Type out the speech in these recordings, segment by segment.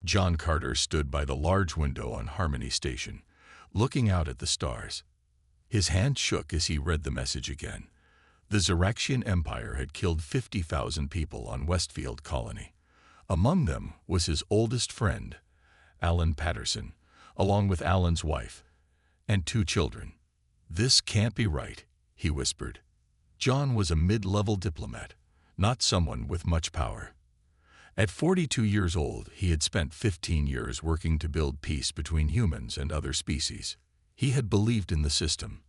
John Carter stood by the large window on Harmony Station, looking out at the stars. His hand shook as he read the message again. The Xeraxian Empire had killed 50,000 people on Westfield Colony. Among them was his oldest friend, Alan Patterson, along with Alan's wife and 2 children. "This can't be right," he whispered. John was a mid-level diplomat, not someone with much power. At 42 years old, he had spent 15 years working to build peace between humans and other species. He had believed in the system,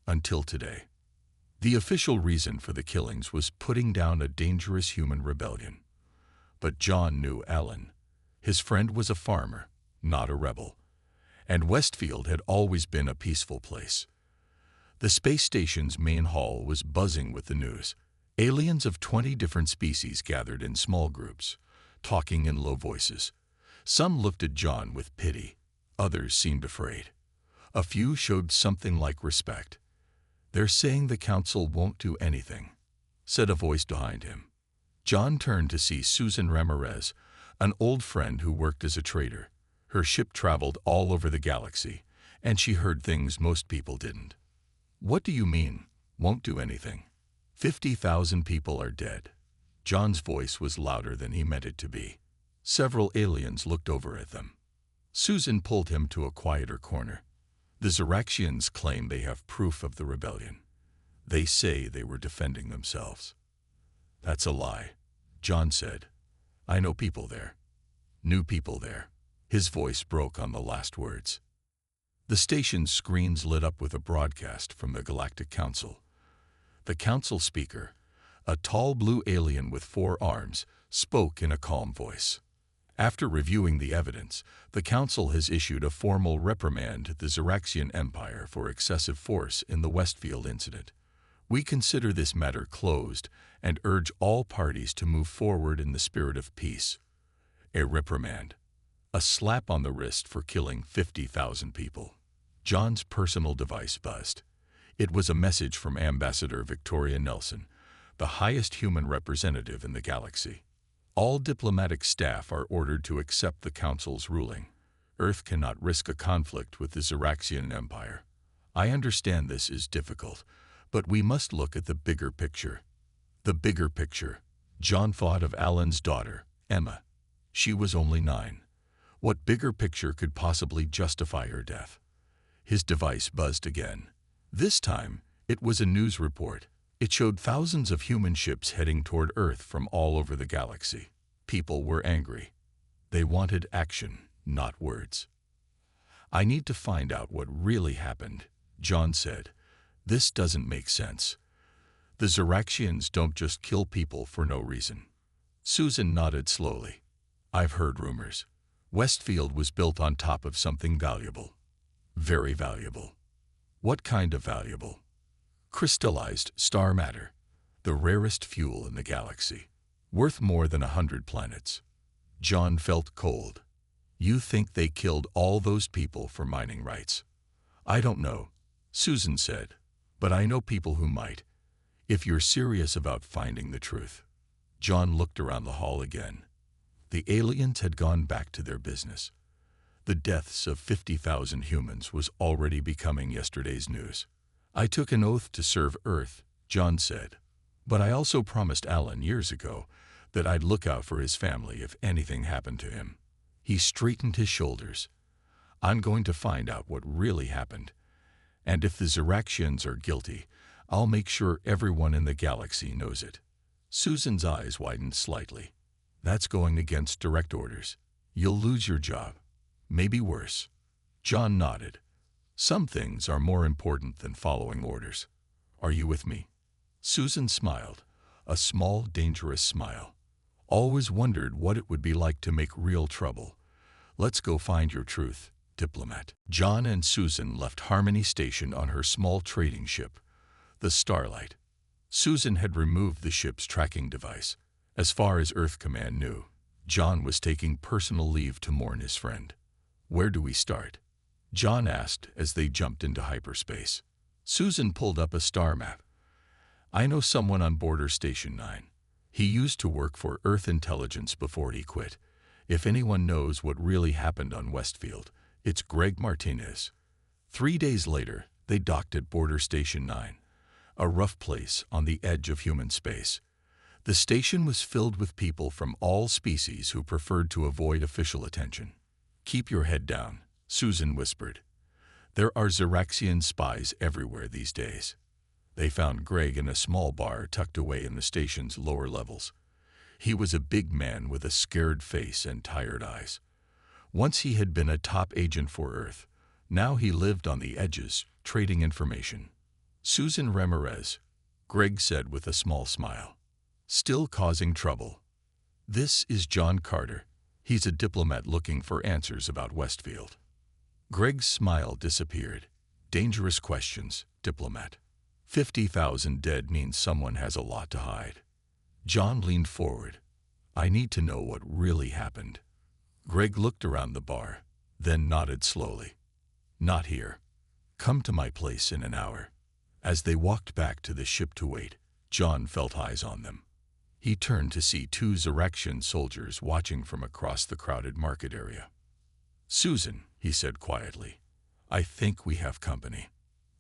until today. The official reason for the killings was putting down a dangerous human rebellion. But John knew Alan. His friend was a farmer, not a rebel. And Westfield had always been a peaceful place. The space station's main hall was buzzing with the news. Aliens of 20 different species gathered in small groups, talking in low voices. Some looked at John with pity. Others seemed afraid. A few showed something like respect. "They're saying the council won't do anything," said a voice behind him. John turned to see Susan Ramirez, an old friend who worked as a trader. Her ship traveled all over the galaxy, and she heard things most people didn't. "What do you mean, won't do anything? 50,000 people are dead." John's voice was louder than he meant it to be. Several aliens looked over at them. Susan pulled him to a quieter corner. "The Xeraxians claim they have proof of the rebellion. They say they were defending themselves." "That's a lie," John said. "I know people there. New people there." His voice broke on the last words. The station's screens lit up with a broadcast from the Galactic Council. The council speaker, a tall blue alien with 4 arms, spoke in a calm voice. "After reviewing the evidence, the council has issued a formal reprimand to the Xeraxian Empire for excessive force in the Westfield incident. We consider this matter closed and urge all parties to move forward in the spirit of peace." A reprimand. A slap on the wrist for killing 50,000 people. John's personal device buzzed. It was a message from Ambassador Victoria Nelson, the highest human representative in the galaxy. "All diplomatic staff are ordered to accept the Council's ruling. Earth cannot risk a conflict with the Xeraxian Empire. I understand this is difficult, but we must look at the bigger picture." The bigger picture. John thought of Alan's daughter, Emma. She was only 9. What bigger picture could possibly justify her death? His device buzzed again. This time, it was a news report. It showed thousands of human ships heading toward Earth from all over the galaxy. People were angry. They wanted action, not words. "I need to find out what really happened," John said. "This doesn't make sense. The Xeraxians don't just kill people for no reason." Susan nodded slowly. "I've heard rumors. Westfield was built on top of something valuable. Very valuable." "What kind of valuable?" "Crystallized star matter, the rarest fuel in the galaxy, worth more than 100 planets." John felt cold. "You think they killed all those people for mining rights?" "I don't know," Susan said, "but I know people who might, if you're serious about finding the truth." John looked around the hall again. The aliens had gone back to their business. The deaths of 50,000 humans was already becoming yesterday's news. "I took an oath to serve Earth," John said, "but I also promised Alan years ago that I'd look out for his family if anything happened to him." He straightened his shoulders. "I'm going to find out what really happened. And if the Xeraxians are guilty, I'll make sure everyone in the galaxy knows it." Susan's eyes widened slightly. "That's going against direct orders. You'll lose your job. Maybe worse." John nodded. "Some things are more important than following orders. Are you with me?" Susan smiled, a small, dangerous smile. "Always wondered what it would be like to make real trouble. Let's go find your truth, diplomat." John and Susan left Harmony Station on her small trading ship, the Starlight. Susan had removed the ship's tracking device. As far as Earth Command knew, John was taking personal leave to mourn his friend. "Where do we start?" John asked as they jumped into hyperspace. Susan pulled up a star map. "I know someone on Border Station 9. He used to work for Earth Intelligence before he quit. If anyone knows what really happened on Westfield, it's Greg Martinez. 3 days later, they docked at Border Station 9, a rough place on the edge of human space. The station was filled with people from all species who preferred to avoid official attention. "Keep your head down," Susan whispered. "There are Xeraxian spies everywhere these days." They found Greg in a small bar tucked away in the station's lower levels. He was a big man with a scared face and tired eyes. Once he had been a top agent for Earth. Now he lived on the edges, trading information. "Susan Ramirez," Greg said with a small smile. "Still causing trouble." "This is John Carter. He's a diplomat looking for answers about Westfield." Greg's smile disappeared. "Dangerous questions, diplomat. 50,000 dead means someone has a lot to hide." John leaned forward. "I need to know what really happened." Greg looked around the bar, then nodded slowly. "Not here. Come to my place in an hour." As they walked back to the ship to wait, John felt eyes on them. He turned to see 2 Xeraxian soldiers watching from across the crowded market area. "Susan," he said quietly, "I think we have company.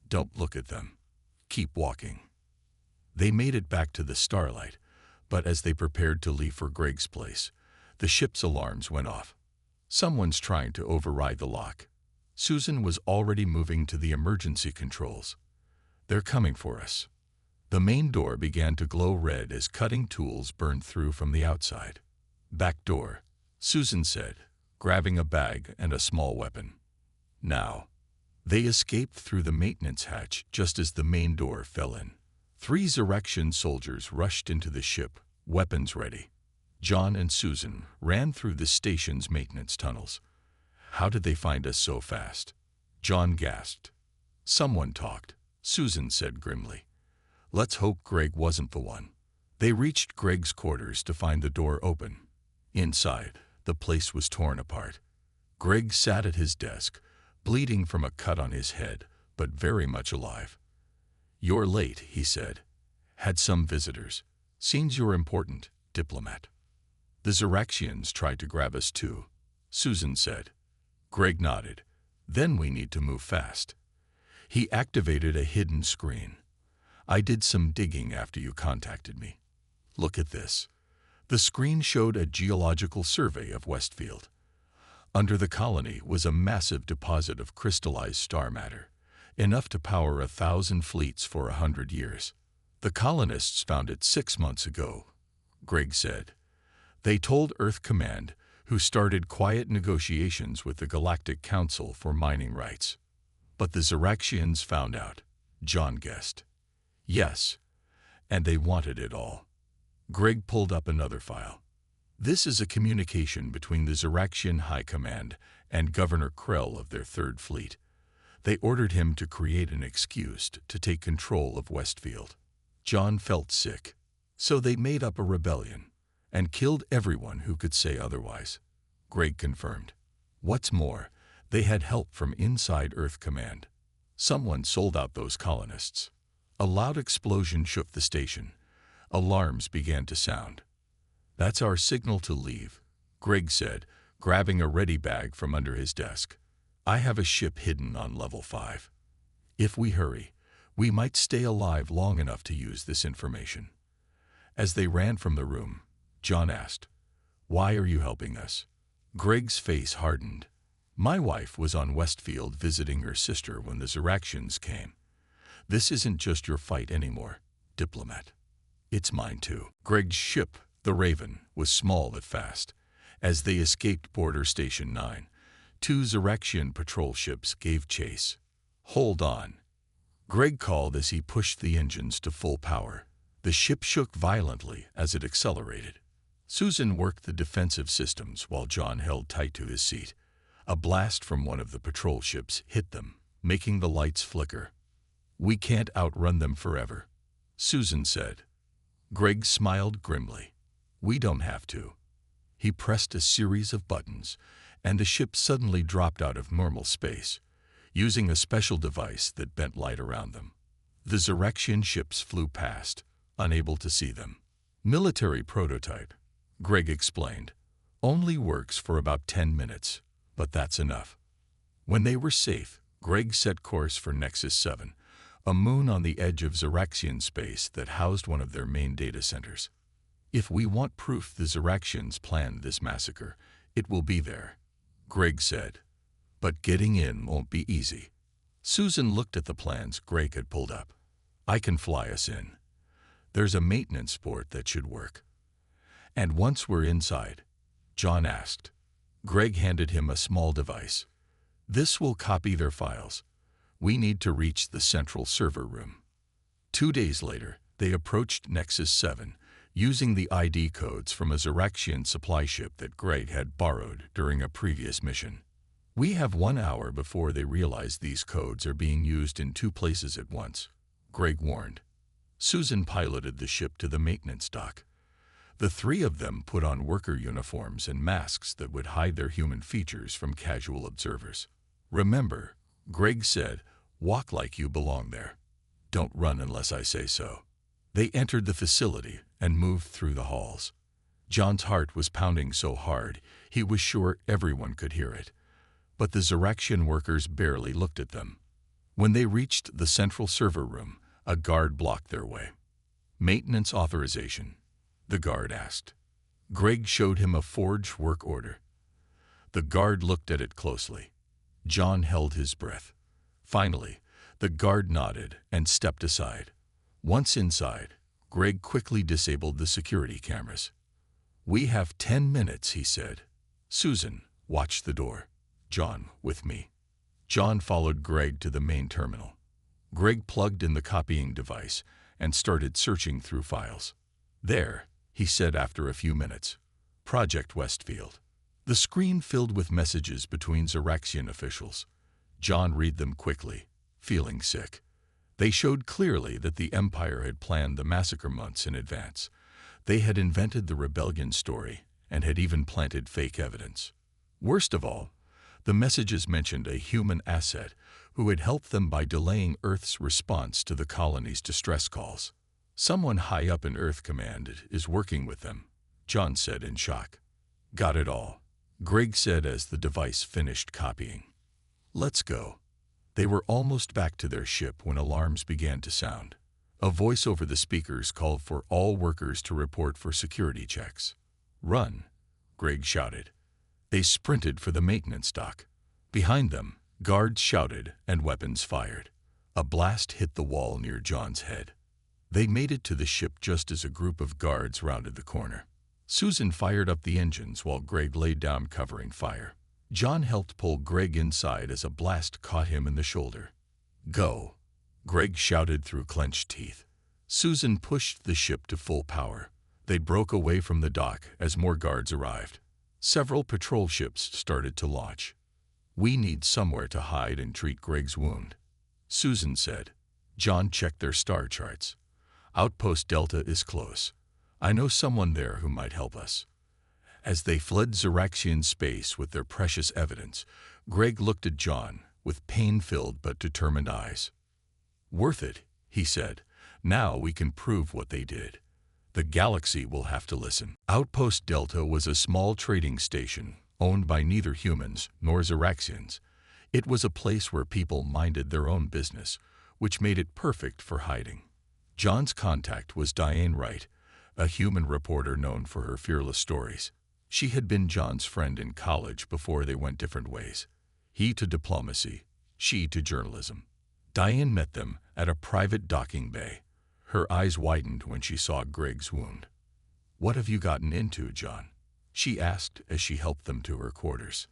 Don't look at them. Keep walking." They made it back to the Starlight, but as they prepared to leave for Greg's place, the ship's alarms went off. "Someone's trying to override the lock." Susan was already moving to the emergency controls. "They're coming for us." The main door began to glow red as cutting tools burned through from the outside. "Back door," Susan said, grabbing a bag and a small weapon. "Now." They escaped through the maintenance hatch just as the main door fell in. 3 Xeraxian soldiers rushed into the ship, weapons ready. John and Susan ran through the station's maintenance tunnels. "How did they find us so fast?" John gasped. "Someone talked," Susan said grimly. "Let's hope Greg wasn't the one." They reached Greg's quarters to find the door open. Inside, the place was torn apart. Greg sat at his desk, bleeding from a cut on his head, but very much alive. "You're late," he said. "Had some visitors. Seems you're important, diplomat." "The Xeraxians tried to grab us too," Susan said. Greg nodded. "Then we need to move fast." He activated a hidden screen. "I did some digging after you contacted me. Look at this." The screen showed a geological survey of Westfield. Under the colony was a massive deposit of crystallized star matter, enough to power 1,000 fleets for 100 years. "The colonists found it 6 months ago," Greg said. "They told Earth Command, who started quiet negotiations with the Galactic Council for mining rights. But the Xeraxians found out," John guessed. "Yes, and they wanted it all." Greg pulled up another file. "This is a communication between the Xeraxian High Command and Governor Krell of their 3rd Fleet. They ordered him to create an excuse to take control of Westfield." John felt sick. "So they made up a rebellion and killed everyone who could say otherwise," Greg confirmed. "What's more, they had help from inside Earth Command. Someone sold out those colonists." A loud explosion shook the station. Alarms began to sound. "That's our signal to leave," Greg said, grabbing a ready bag from under his desk. "I have a ship hidden on level 5. If we hurry, we might stay alive long enough to use this information." As they ran from the room, John asked, "Why are you helping us?" Greg's face hardened. "My wife was on Westfield visiting her sister when the Xeraxians came. This isn't just your fight anymore, diplomat. It's mine too." Greg's ship, the Raven, was small but fast. As they escaped Border Station 9, 2 Xeraxian patrol ships gave chase. "Hold on," Greg called as he pushed the engines to full power. The ship shook violently as it accelerated. Susan worked the defensive systems while John held tight to his seat. A blast from one of the patrol ships hit them, making the lights flicker. "We can't outrun them forever," Susan said. Greg smiled grimly. "We don't have to." He pressed a series of buttons, and the ship suddenly dropped out of normal space, using a special device that bent light around them. The Xeraxian ships flew past, unable to see them. "Military prototype," Greg explained. only works for about 10 minutes, but that's enough. When they were safe, Greg set course for Nexus 7, a moon on the edge of Xeraxian space that housed one of their main data centers. If we want proof the Xeraxians planned this massacre, it will be there, Greg said. But getting in won't be easy. Susan looked at the plans Greg had pulled up. I can fly us in. There's a maintenance port that should work. And once we're inside, John asked. Greg handed him a small device. This will copy their files. We need to reach the central server room. 2 days later, they approached Nexus 7, using the ID codes from a Xeraxian supply ship that Greg had borrowed during a previous mission. We have 1 hour before they realize these codes are being used in 2 places at once, Greg warned. Susan piloted the ship to the maintenance dock. The 3 of them put on worker uniforms and masks that would hide their human features from casual observers. Remember, Greg said, walk like you belong there. Don't run unless I say so. They entered the facility and moved through the halls. John's heart was pounding so hard, he was sure everyone could hear it. But the Xeraxian workers barely looked at them. When they reached the central server room, a guard blocked their way. Maintenance authorization, the guard asked. Greg showed him a forged work order. The guard looked at it closely. John held his breath. Finally, the guard nodded and stepped aside. Once inside, Greg quickly disabled the security cameras. We have 10 minutes, he said. Susan, watch the door. John, with me. John followed Greg to the main terminal. Greg plugged in the copying device and started searching through files. There, he said after a few minutes. Project Westfield. The screen filled with messages between Xeraxian officials. John read them quickly, feeling sick. They showed clearly that the Empire had planned the massacre months in advance. They had invented the rebellion story and had even planted fake evidence. Worst of all, the messages mentioned a human asset who had helped them by delaying Earth's response to the colony's distress calls. Someone high up in Earth Command is working with them, John said in shock. Got it all, Greg said as the device finished copying. Let's go. They were almost back to their ship when alarms began to sound. A voice over the speakers called for all workers to report for security checks. Run, Greg shouted. They sprinted for the maintenance dock. Behind them, guards shouted and weapons fired. A blast hit the wall near John's head. They made it to the ship just as a group of guards rounded the corner. Susan fired up the engines while Greg laid down covering fire. John helped pull Greg inside as a blast caught him in the shoulder. Go, Greg shouted through clenched teeth. Susan pushed the ship to full power. They broke away from the dock as more guards arrived. Several patrol ships started to launch. We need somewhere to hide and treat Greg's wound, Susan said. John checked their star charts. Outpost Delta is close. I know someone there who might help us. As they fled Xeraxian space with their precious evidence, Greg looked at John with pain-filled but determined eyes. Worth it, he said. Now we can prove what they did. The galaxy will have to listen. Outpost Delta was a small trading station owned by neither humans nor Xeraxians. It was a place where people minded their own business, which made it perfect for hiding. John's contact was Diane Wright, a human reporter known for her fearless stories. She had been John's friend in college before they went different ways. He to diplomacy, she to journalism. Diane met them at a private docking bay. Her eyes widened when she saw Greg's wound. What have you gotten into, John? She asked as she helped them to her quarters.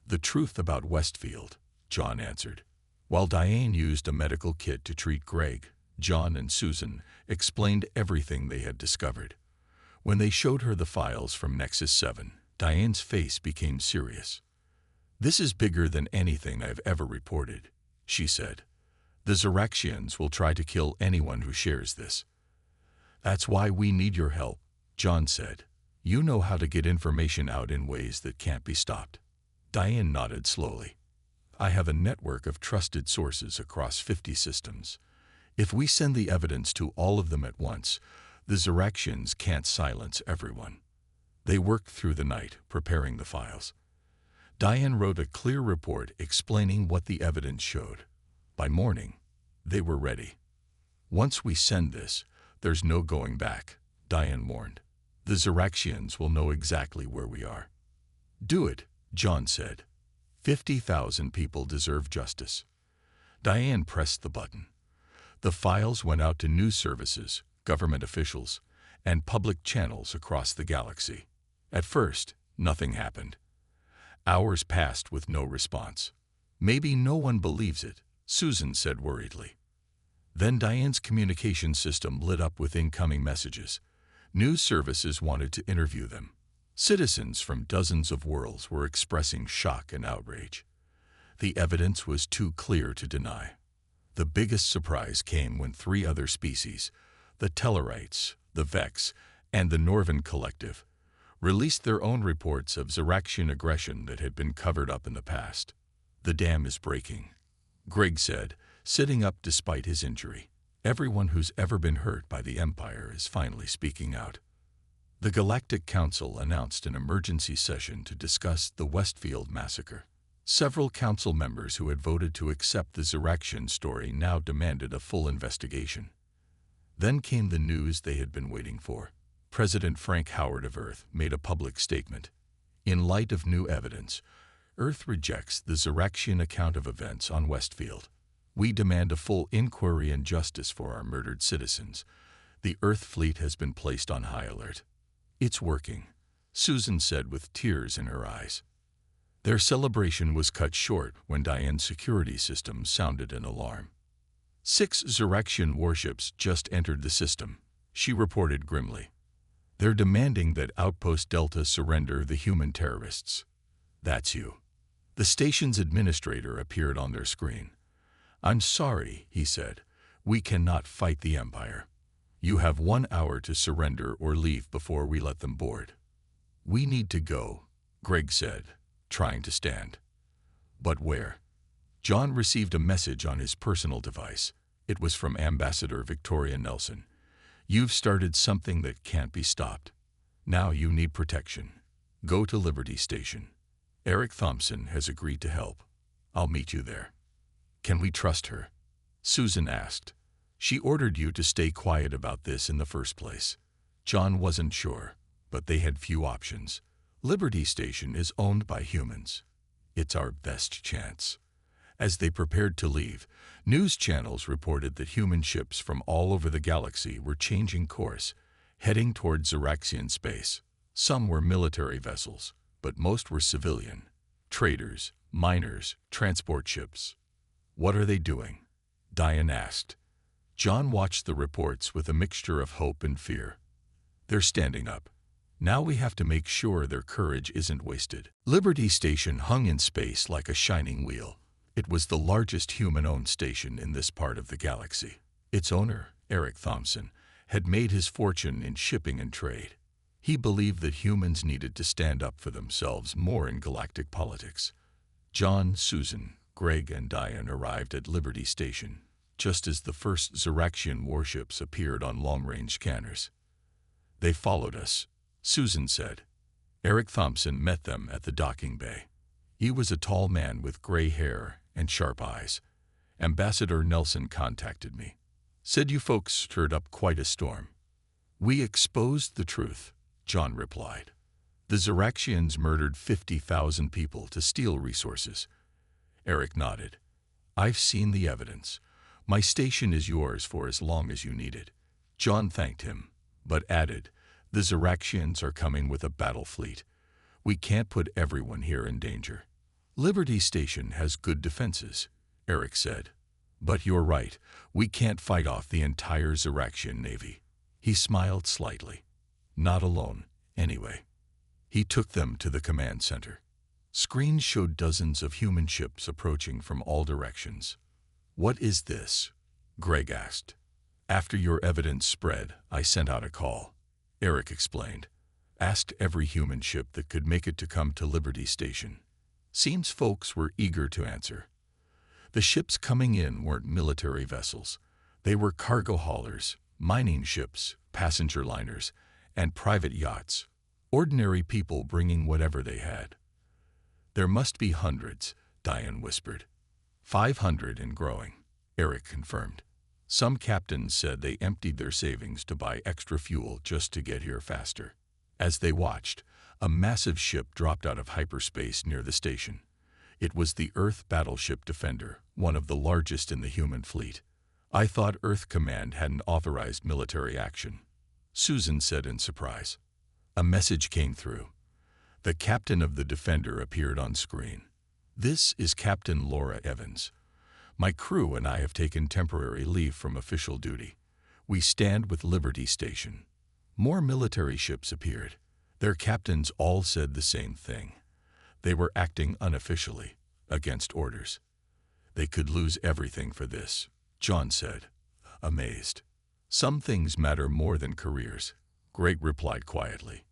The truth about Westfield, John answered. While Diane used a medical kit to treat Greg, John and Susan explained everything they had discovered. When they showed her the files from Nexus 7, Diane's face became serious. This is bigger than anything I've ever reported, she said. The Xeraxians will try to kill anyone who shares this. That's why we need your help, John said. You know how to get information out in ways that can't be stopped. Diane nodded slowly. I have a network of trusted sources across 50 systems. If we send the evidence to all of them at once, the Xeraxians can't silence everyone. They worked through the night, preparing the files. Diane wrote a clear report explaining what the evidence showed. By morning, they were ready. Once we send this, there's no going back, Diane warned. The Zeraxians will know exactly where we are. Do it, John said. 50,000 people deserve justice. Diane pressed the button. The files went out to news services, government officials, and public channels across the galaxy. At first, nothing happened. Hours passed with no response. Maybe no one believes it, Susan said worriedly. Then Diane's communication system lit up with incoming messages. News services wanted to interview them. Citizens from dozens of worlds were expressing shock and outrage. The evidence was too clear to deny. The biggest surprise came when 3 other species, the Tellarites, the Vex, and the Norvan Collective, released their own reports of Zeraxian aggression that had been covered up in the past. The dam is breaking, Greg said, sitting up despite his injury. Everyone who's ever been hurt by the Empire is finally speaking out. The Galactic Council announced an emergency session to discuss the Westfield massacre. Several council members who had voted to accept the Zeraxian story now demanded a full investigation. Then came the news they had been waiting for. President Frank Howard of Earth made a public statement. In light of new evidence, Earth rejects the Zeraxian account of events on Westfield. We demand a full inquiry and justice for our murdered citizens. The Earth fleet has been placed on high alert. It's working, Susan said with tears in her eyes. Their celebration was cut short when Diane's security system sounded an alarm. 6 Zeraxian warships just entered the system, she reported grimly. They're demanding that Outpost Delta surrender the human terrorists. That's you. The station's administrator appeared on their screen. I'm sorry, he said. We cannot fight the Empire. You have 1 hour to surrender or leave before we let them board. We need to go, Greg said, trying to stand. But where? John received a message on his personal device. It was from Ambassador Victoria Nelson. You've started something that can't be stopped. Now you need protection. Go to Liberty Station. Eric Thompson has agreed to help. I'll meet you there. Can we trust her? Susan asked. She ordered you to stay quiet about this in the first place. John wasn't sure, but they had few options. Liberty Station is owned by humans. It's our best chance. As they prepared to leave, news channels reported that human ships from all over the galaxy were changing course, heading toward Zeraxian space. Some were military vessels, but most were civilian. Traders, miners, transport ships. What are they doing? Diane asked. John watched the reports with a mixture of hope and fear. They're standing up. Now we have to make sure their courage isn't wasted. Liberty Station hung in space like a shining wheel. It was the largest human-owned station in this part of the galaxy. Its owner, Eric Thompson, had made his fortune in shipping and trade. He believed that humans needed to stand up for themselves more in galactic politics. John, Susan, Greg, and Diane arrived at Liberty Station, just as the first Zeraxian warships appeared on long-range scanners. They followed us, Susan said. Eric Thompson met them at the docking bay. He was a tall man with gray hair and sharp eyes. Ambassador Nelson contacted me. Said you folks stirred up quite a storm. We exposed the truth, John replied. The Zeraxians murdered 50,000 people to steal resources. Eric nodded. I've seen the evidence. My station is yours for as long as you need it. John thanked him, but added, the Zeraxians are coming with a battle fleet. We can't put everyone here in danger. Liberty Station has good defenses, Eric said. But you're right, we can't fight off the entire Zeraxian navy. He smiled slightly. Not alone, anyway. He took them to the command center. Screens showed dozens of human ships approaching from all directions. What is this? Greg asked. After your evidence spread, I sent out a call, Eric explained. Asked every human ship that could make it to come to Liberty Station. Seems folks were eager to answer. The ships coming in weren't military vessels. They were cargo haulers, mining ships, passenger liners, and private yachts. Ordinary people bringing whatever they had. There must be hundreds, Diane whispered. 500 and growing, Eric confirmed. Some captains said they emptied their savings to buy extra fuel just to get here faster. As they watched, a massive ship dropped out of hyperspace near the station. It was the Earth Battleship Defender, one of the largest in the human fleet. I thought Earth Command hadn't authorized military action, Susan said in surprise. A message came through. The captain of the Defender appeared on screen. This is Captain Laura Evans. My crew and I have taken temporary leave from official duty. We stand with Liberty Station. More military ships appeared. Their captains all said the same thing. They were acting unofficially, against orders. They could lose everything for this, John said, amazed. Some things matter more than careers, Greg replied quietly.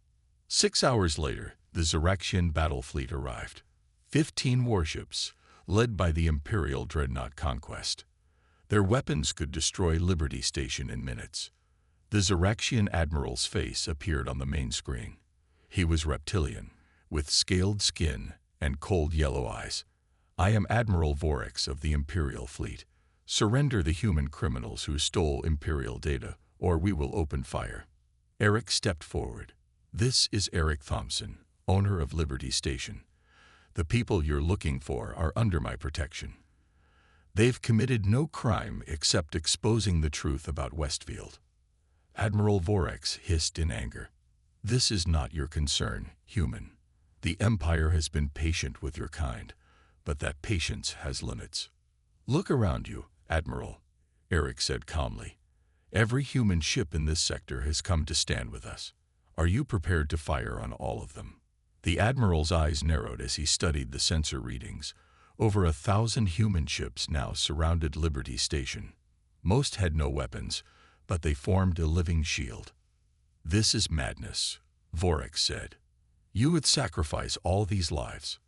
6 hours later, the Zeraxian battle fleet arrived. 15 warships, led by the Imperial dreadnought Conquest. Their weapons could destroy Liberty Station in minutes. The Zeraxian admiral's face appeared on the main screen. He was reptilian, with scaled skin and cold yellow eyes. I am Admiral Vorax of the Imperial fleet. Surrender the human criminals who stole Imperial data, or we will open fire. Eric stepped forward. This is Eric Thompson, owner of Liberty Station. The people you're looking for are under my protection. They've committed no crime except exposing the truth about Westfield. Admiral Vorax hissed in anger. This is not your concern, human. The Empire has been patient with your kind, but that patience has limits. Look around you, Admiral, Eric said calmly. Every human ship in this sector has come to stand with us. Are you prepared to fire on all of them? The Admiral's eyes narrowed as he studied the sensor readings. Over 1,000 human ships now surrounded Liberty Station. Most had no weapons, but they formed a living shield. This is madness, Vorax said. You would sacrifice all these lives.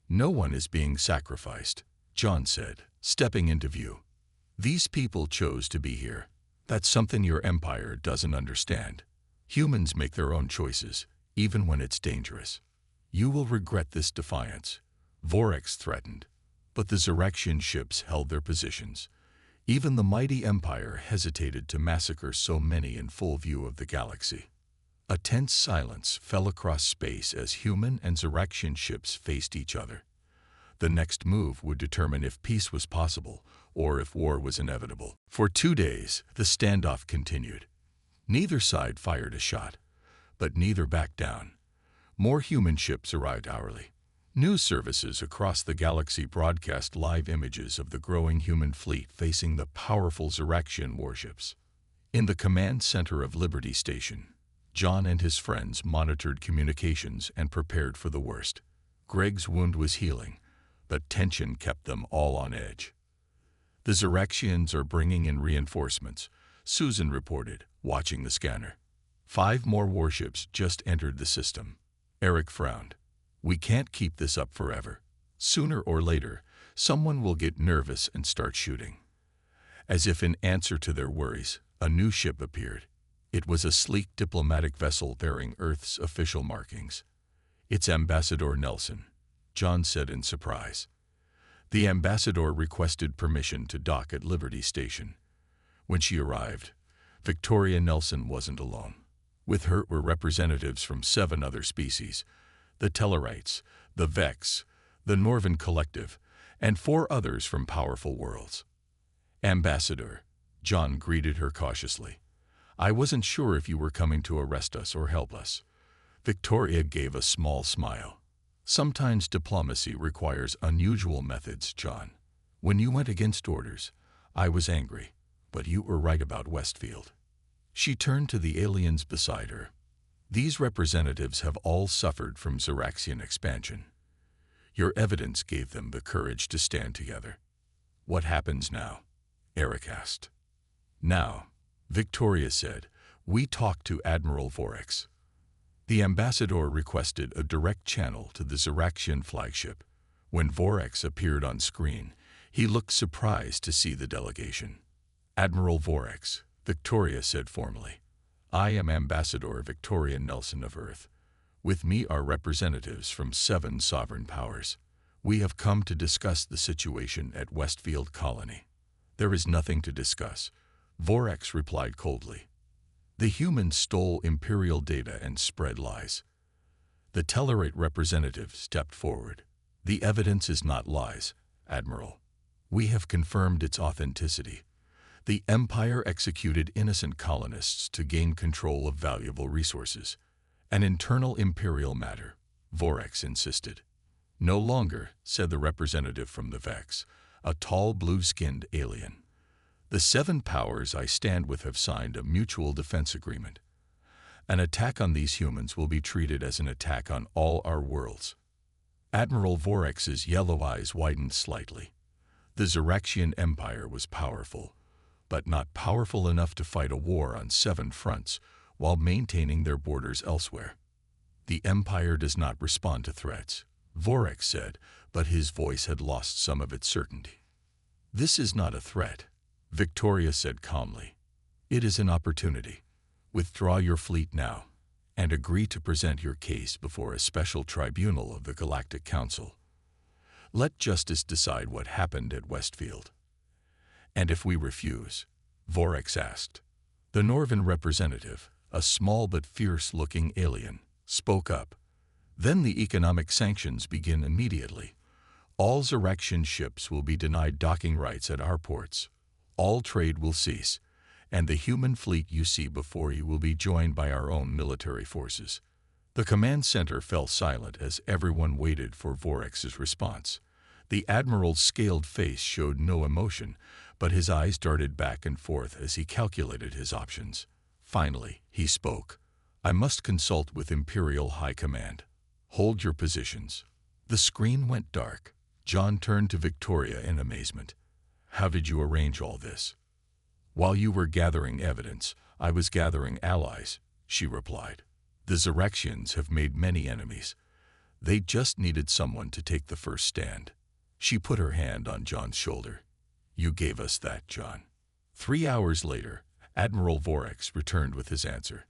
No one is being sacrificed, John said, stepping into view. These people chose to be here. That's something your empire doesn't understand. Humans make their own choices, even when it's dangerous. You will regret this defiance, Vorax threatened. But the Zeraxian ships held their positions. Even the mighty Empire hesitated to massacre so many in full view of the galaxy. A tense silence fell across space as human and Zeraxian ships faced each other. The next move would determine if peace was possible or if war was inevitable. For 2 days, the standoff continued. Neither side fired a shot, but neither backed down. More human ships arrived hourly. News services across the galaxy broadcast live images of the growing human fleet facing the powerful Zeraxian warships. In the command center of Liberty Station, John and his friends monitored communications and prepared for the worst. Greg's wound was healing, but tension kept them all on edge. The Zeraxians are bringing in reinforcements, Susan reported, watching the scanner. 5 more warships just entered the system. Eric frowned. We can't keep this up forever. Sooner or later, someone will get nervous and start shooting. As if in answer to their worries, a new ship appeared. It was a sleek diplomatic vessel bearing Earth's official markings. It's Ambassador Nelson, John said in surprise. The ambassador requested permission to dock at Liberty Station. When she arrived, Victoria Nelson wasn't alone. With her were representatives from 7 other species, the Tellarites, the Vex, the Norvan Collective, and 4 others from powerful worlds. Ambassador, John greeted her cautiously. I wasn't sure if you were coming to arrest us or help us. Victoria gave a small smile. Sometimes diplomacy requires unusual methods, John. When you went against orders, I was angry, but you were right about Westfield. She turned to the aliens beside her. These representatives have all suffered from Zeraxian expansion. Your evidence gave them the courage to stand together. What happens now? Eric asked. Now, Victoria said, we talked to Admiral Vorax. The ambassador requested a direct channel to the Zeraxian flagship. When Vorax appeared on screen, he looked surprised to see the delegation. Admiral Vorax, Victoria said formally. I am Ambassador Victoria Nelson of Earth. With me are representatives from 7 sovereign powers. We have come to discuss the situation at Westfield Colony. There is nothing to discuss, Vorx replied coldly. The humans stole Imperial data and spread lies. The Tellarite representative stepped forward. The evidence is not lies, Admiral. We have confirmed its authenticity. The Empire executed innocent colonists to gain control of valuable resources. An internal Imperial matter, Vorx insisted. No longer, said the representative from the Vex, a tall blue-skinned alien. The 7 powers I stand with have signed a mutual defense agreement. An attack on these humans will be treated as an attack on all our worlds. Admiral Vorex's yellow eyes widened slightly. The Xeraxian Empire was powerful, but not powerful enough to fight a war on 7 fronts while maintaining their borders elsewhere. The Empire does not respond to threats, Vorx said, but his voice had lost some of its certainty. This is not a threat, Victoria said calmly. It is an opportunity. Withdraw your fleet now, and agree to present your case before a special tribunal of the Galactic Council. Let justice decide what happened at Westfield. And if we refuse, Vorx asked. The Norvan representative, a small but fierce-looking alien, spoke up. Then the economic sanctions begin immediately. All Xeraxian ships will be denied docking rights at our ports. All trade will cease, and the human fleet you see before you will be joined by our own military forces. The command center fell silent as everyone waited for Vorex's response. The Admiral's scaled face showed no emotion, but his eyes darted back and forth as he calculated his options. Finally, he spoke. I must consult with Imperial High Command. Hold your positions. The screen went dark. John turned to Victoria in amazement. How did you arrange all this? While you were gathering evidence, I was gathering allies, she replied. The Xeraxians have made many enemies. They just needed someone to take the first stand. She put her hand on John's shoulder. You gave us that, John. 3 hours later, Admiral Vorx returned with his answer.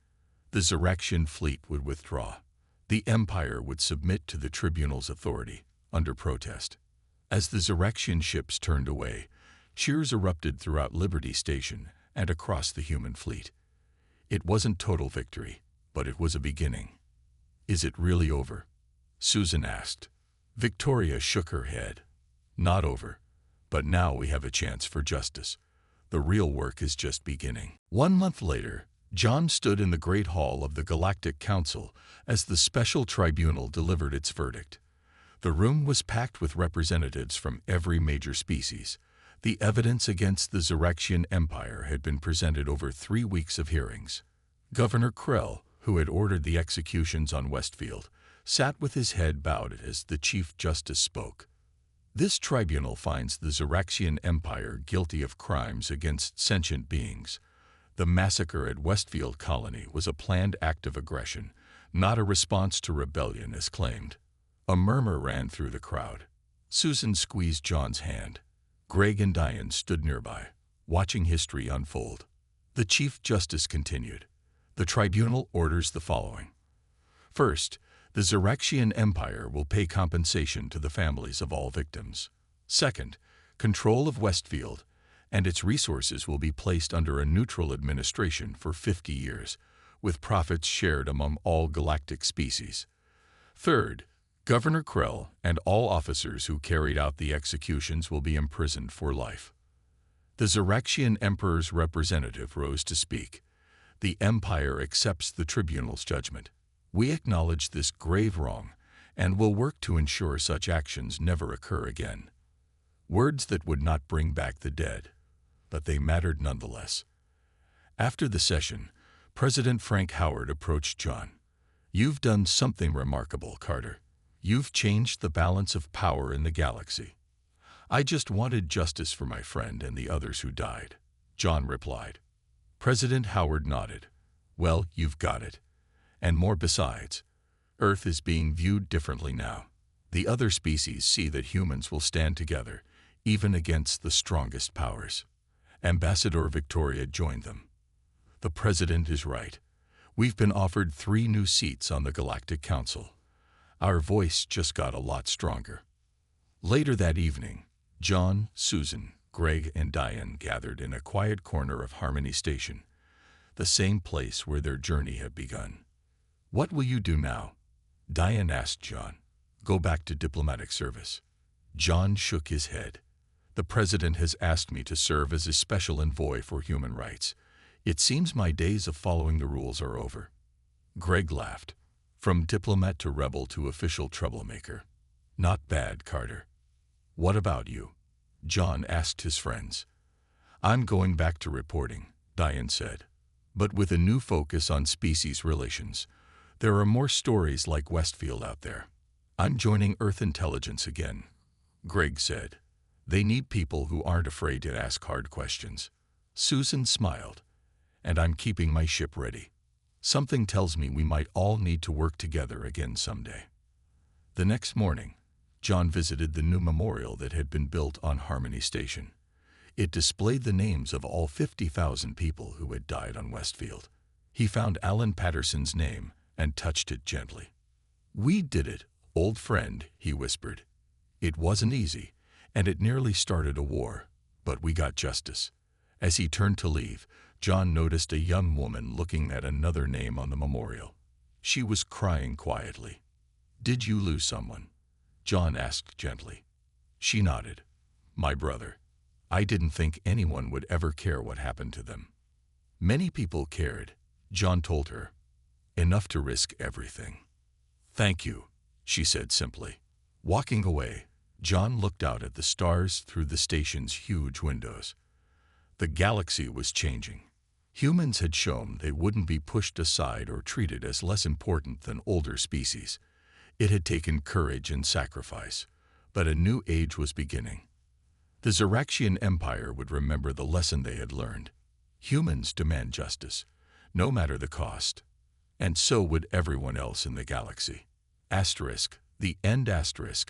The Xeraxian fleet would withdraw. The Empire would submit to the tribunal's authority, under protest. As the Xeraxian ships turned away, cheers erupted throughout Liberty Station and across the human fleet. It wasn't total victory, but it was a beginning. Is it really over? Susan asked. Victoria shook her head. Not over, but now we have a chance for justice. The real work is just beginning. 1 month later, John stood in the Great Hall of the Galactic Council as the special tribunal delivered its verdict. The room was packed with representatives from every major species. The evidence against the Xeraxian Empire had been presented over 3 weeks of hearings. Governor Krell, who had ordered the executions on Westfield, sat with his head bowed as the Chief Justice spoke. This tribunal finds the Xeraxian Empire guilty of crimes against sentient beings. The massacre at Westfield Colony was a planned act of aggression, not a response to rebellion as claimed. A murmur ran through the crowd. Susan squeezed John's hand. Greg and Diane stood nearby, watching history unfold. The Chief Justice continued. The tribunal orders the following. First, the Xeraxian Empire will pay compensation to the families of all victims. Second, control of Westfield and its resources will be placed under a neutral administration for 50 years, with profits shared among all galactic species. Third, Governor Krell and all officers who carried out the executions will be imprisoned for life. The Xeraxian Emperor's representative rose to speak. The Empire accepts the tribunal's judgment. We acknowledge this grave wrong and will work to ensure such actions never occur again. Words that would not bring back the dead, but they mattered nonetheless. After the session, President Frank Howard approached John. You've done something remarkable, Carter. You've changed the balance of power in the galaxy. I just wanted justice for my friend and the others who died, John replied. President Howard nodded. Well, you've got it. And more besides. Earth is being viewed differently now. The other species see that humans will stand together, even against the strongest powers. Ambassador Victoria joined them. The president is right. We've been offered 3 new seats on the Galactic Council. Our voice just got a lot stronger. Later that evening, John, Susan, Greg, and Diane gathered in a quiet corner of Harmony Station, the same place where their journey had begun. "What will you do now?" Diane asked John. "Go back to diplomatic service." John shook his head. "The president has asked me to serve as a special envoy for human rights. It seems my days of following the rules are over." Greg laughed. "From diplomat to rebel to official troublemaker. Not bad, Carter." "What about you?" John asked his friends. "I'm going back to reporting," Diane said, "but with a new focus on species relations. There are more stories like Westfield out there." "I'm joining Earth Intelligence again," Greg said. "They need people who aren't afraid to ask hard questions." Susan smiled. "And I'm keeping my ship ready. Something tells me we might all need to work together again someday." The next morning, John visited the new memorial that had been built on Harmony Station. It displayed the names of all 50,000 people who had died on Westfield. He found Alan Patterson's name and touched it gently. "We did it, old friend," he whispered. "It wasn't easy, and it nearly started a war, but we got justice." As he turned to leave, John noticed a young woman looking at another name on the memorial. She was crying quietly. "Did you lose someone?" John asked gently. She nodded. "My brother. I didn't think anyone would ever care what happened to them." "Many people cared," John told her. "Enough to risk everything." "Thank you," she said simply. Walking away, John looked out at the stars through the station's huge windows. The galaxy was changing. Humans had shown they wouldn't be pushed aside or treated as less important than older species. It had taken courage and sacrifice, but a new age was beginning. The Zeraxian Empire would remember the lesson they had learned. Humans demand justice, no matter the cost. And so would everyone else in the galaxy. *, the end *.